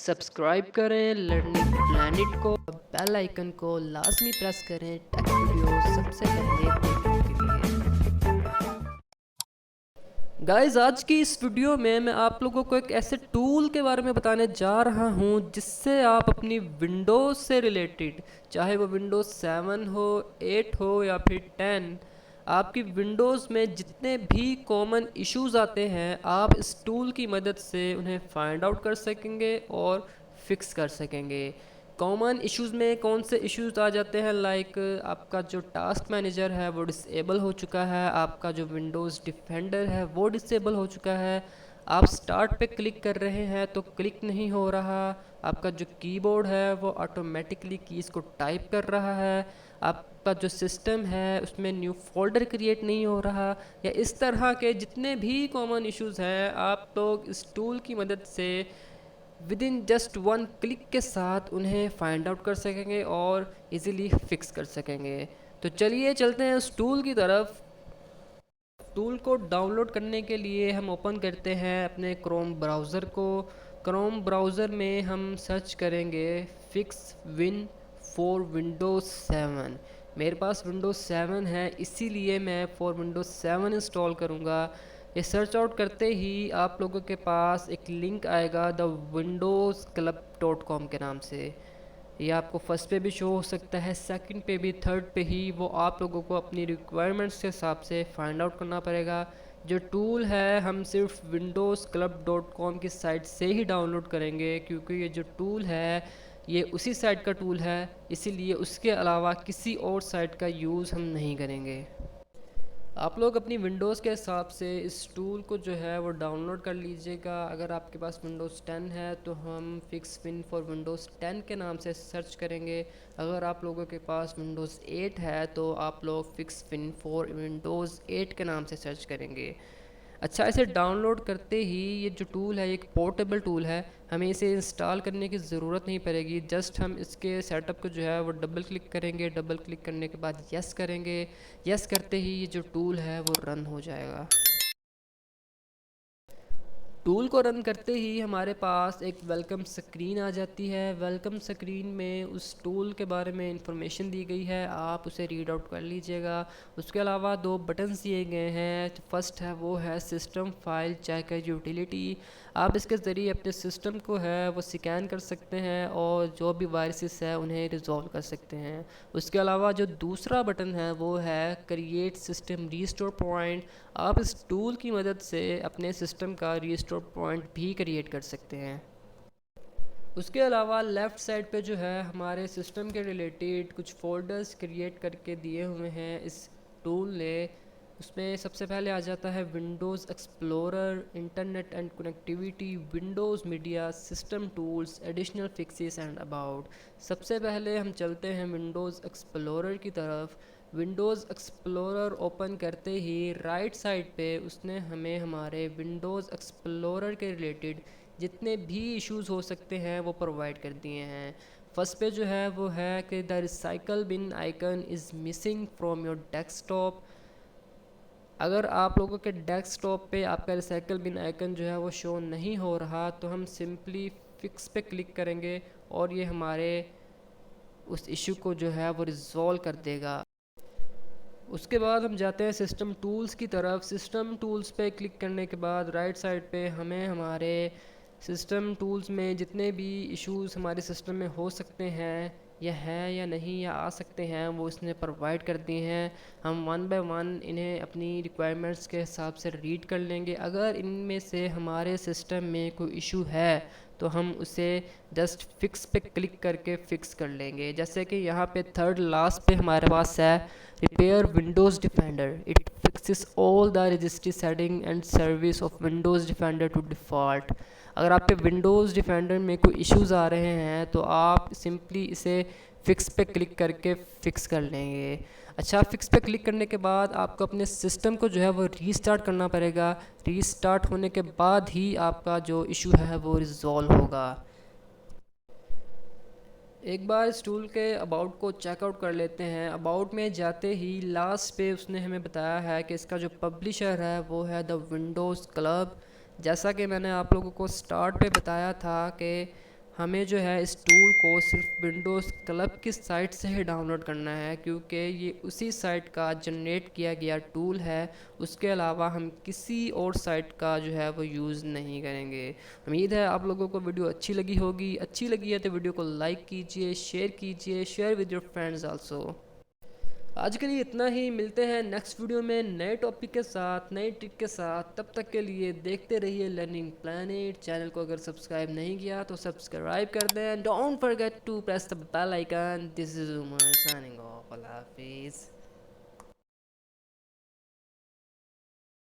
Subscribe करें learning planet को, bell icon को लाजमी प्रेस करें टेक वीडियो सबसे पहले देखने के लिए। गाइस, आज की इस वीडियो में मैं आप लोगों को एक ऐसे टूल के बारे में बताने जा रहा हूं जिससे आप अपनी विंडोज़ से रिलेटेड, चाहे वो विंडोज़ 7 हो, 8 हो या फिर 10, आपकी विंडोज़ में जितने भी कॉमन इश्यूज़ आते हैं आप इस टूल की मदद से उन्हें फाइंड आउट कर सकेंगे और फिक्स कर सकेंगे। कॉमन इश्यूज़ में कौन से इश्यूज़ आ जाते हैं, लाइक आपका जो टास्क मैनेजर है वो डिसेबल हो चुका है, आपका जो विंडोज़ डिफेंडर है वो डिसेबल हो चुका है, आप स्टार्ट पे क्लिक कर रहे हैं तो क्लिक नहीं हो रहा, आपका जो कीबोर्ड है वो ऑटोमेटिकली कीज़ को टाइप कर रहा है, आपका जो सिस्टम है उसमें न्यू फोल्डर क्रिएट नहीं हो रहा, या इस तरह के जितने भी कॉमन इश्यूज़ हैं आप लोग इस टूल की मदद से with in just one click के साथ उन्हें फाइंड आउट कर सकेंगे और इजीली फिक्स कर सकेंगे। तो चलिए चलते हैं उस टूल की तरफ। टूल को डाउनलोड करने के लिए हम ओपन करते हैं अपने क्रोम ब्राउज़र को। क्रोम ब्राउज़र में हम सर्च करेंगे फिक्स विन फॉर विंडोज़ 7। मेरे पास विंडोज़ 7 है, इसीलिए मैं फॉर विंडोज़ 7 इंस्टॉल करूँगा। ये सर्च आउट करते ही आप लोगों के पास एक लिंक आएगा द विंडोज़ क्लब .com के नाम से। ये आपको फर्स्ट पे भी शो हो सकता है, सेकंड पे भी, थर्ड पे ही, वो आप लोगों को अपनी रिक्वायरमेंट्स के हिसाब से फाइंड आउट करना पड़ेगा। जो टूल है हम सिर्फ विंडोज़ क्लब .com की साइट से ही डाउनलोड करेंगे, क्योंकि ये जो टूल है ये उसी साइट का टूल है, इसीलिए उसके अलावा किसी और साइट का यूज़ हम नहीं करेंगे। आप लोग अपनी विंडोज़ के हिसाब से इस टूल को जो है वो डाउनलोड कर लीजिएगा। अगर आपके पास विंडोज़ 10 है तो हम फिक्स विन फॉर विंडोज़ 10 के नाम से सर्च करेंगे। अगर आप लोगों के पास विंडोज़ 8 है तो आप लोग फिक्स विन फॉर विंडोज़ 8 के नाम से सर्च करेंगे। अच्छा, इसे डाउनलोड करते ही ये जो टूल है, एक पोर्टेबल टूल है, हमें इसे इंस्टॉल करने की ज़रूरत नहीं पड़ेगी। जस्ट हम इसके सेटअप को जो है वो डबल क्लिक करेंगे, डबल क्लिक करने के बाद यस करेंगे। यस करते ही ये जो टूल है वो रन हो जाएगा। टूल को रन करते ही हमारे पास एक वेलकम स्क्रीन आ जाती है। वेलकम स्क्रीन में उस टूल के बारे में इंफॉर्मेशन दी गई है, आप उसे रीड आउट कर लीजिएगा। उसके अलावा दो बटन्स दिए गए हैं। फर्स्ट है वो है सिस्टम फाइल चेकर यूटिलिटी। आप इसके ज़रिए अपने सिस्टम को है वो स्कैन कर सकते हैं और जो भी वायरसेस है उन्हें रिजॉल्व कर सकते हैं। उसके अलावा जो दूसरा बटन है वो है क्रिएट सिस्टम रीस्टोर पॉइंट। आप इस टूल की मदद से अपने सिस्टम का रीस्टोर पॉइंट भी क्रिएट कर सकते हैं। उसके अलावा लेफ़्ट साइड पे जो है हमारे सिस्टम के रिलेटेड कुछ फ़ोल्डर्स क्रिएट करके दिए हुए हैं इस टूल ने। उसमें सबसे पहले आ जाता है Windows explorer, internet and connectivity, Windows media, system tools, additional fixes and about. सबसे पहले हम चलते हैं विंडोज़ एक्सप्लोरर की तरफ। विंडोज़ एक्सप्लोरर ओपन करते ही राइट साइड पे उसने हमें हमारे विंडोज़ एक्सप्लोरर के रिलेटेड जितने भी इश्यूज़ हो सकते हैं वो प्रोवाइड कर दिए हैं। फर्स्ट पे जो है वो है कि the recycle bin icon is missing from your desktop. अगर आप लोगों के डेस्कटॉप पे आपका रिसाइकल बिन आइकन जो है वो शो नहीं हो रहा तो हम सिंपली फिक्स पे क्लिक करेंगे और ये हमारे उस इशू को जो है वो रिज़ॉल्व कर देगा। उसके बाद हम जाते हैं सिस्टम टूल्स की तरफ। सिस्टम टूल्स पे क्लिक करने के बाद राइट साइड पे हमें हमारे सिस्टम टूल्स में जितने भी इश्यूज़ हमारे सिस्टम में हो सकते हैं या हैं या नहीं या आ सकते हैं वो इसने प्रोवाइड कर दिए हैं। हम वन बाय वन इन्हें अपनी रिक्वायरमेंट्स के हिसाब से रीड कर लेंगे। अगर इनमें से हमारे सिस्टम में कोई इशू है तो हम उसे जस्ट फिक्स पे क्लिक करके फ़िक्स कर लेंगे। जैसे कि यहाँ पे थर्ड लास्ट पे हमारे पास है repair Windows Defender, it fixes all the registry setting and service of Windows Defender to default. अगर आप पे विंडोज़ डिफेंडर में कोई इश्यूज़ आ रहे हैं तो आप सिंपली इसे फ़िक्स पे क्लिक करके फ़िक्स कर लेंगे। अच्छा, फ़िक्स पे क्लिक करने के बाद आपको अपने सिस्टम को जो है वो रीस्टार्ट करना पड़ेगा। रीस्टार्ट होने के बाद ही आपका जो इशू है वो रिज़ॉल्व होगा। एक बार इस टूल के अबाउट को चेकआउट कर लेते हैं। अबाउट में जाते ही लास्ट पे उसने हमें बताया है कि इसका जो पब्लिशर है वो है द विंडोज़ क्लब। जैसा कि मैंने आप लोगों को स्टार्ट पे बताया था कि हमें जो है इस टूल को सिर्फ विंडोज़ क्लब की साइट से ही डाउनलोड करना है, क्योंकि ये उसी साइट का जनरेट किया गया टूल है। उसके अलावा हम किसी और साइट का जो है वो यूज़ नहीं करेंगे। उम्मीद है आप लोगों को वीडियो अच्छी लगी होगी। अच्छी लगी है तो वीडियो को लाइक कीजिए, share with your friends also. आज के लिए इतना ही। मिलते हैं नेक्स्ट वीडियो में नए टॉपिक के साथ, नई ट्रिक के साथ। तब तक के लिए देखते रहिए लर्निंग प्लैनेट। चैनल को अगर सब्सक्राइब नहीं किया तो सब्सक्राइब कर दें। Don't forget to press the bell icon. This is Umar signing off. अल्लाह हाफिज़।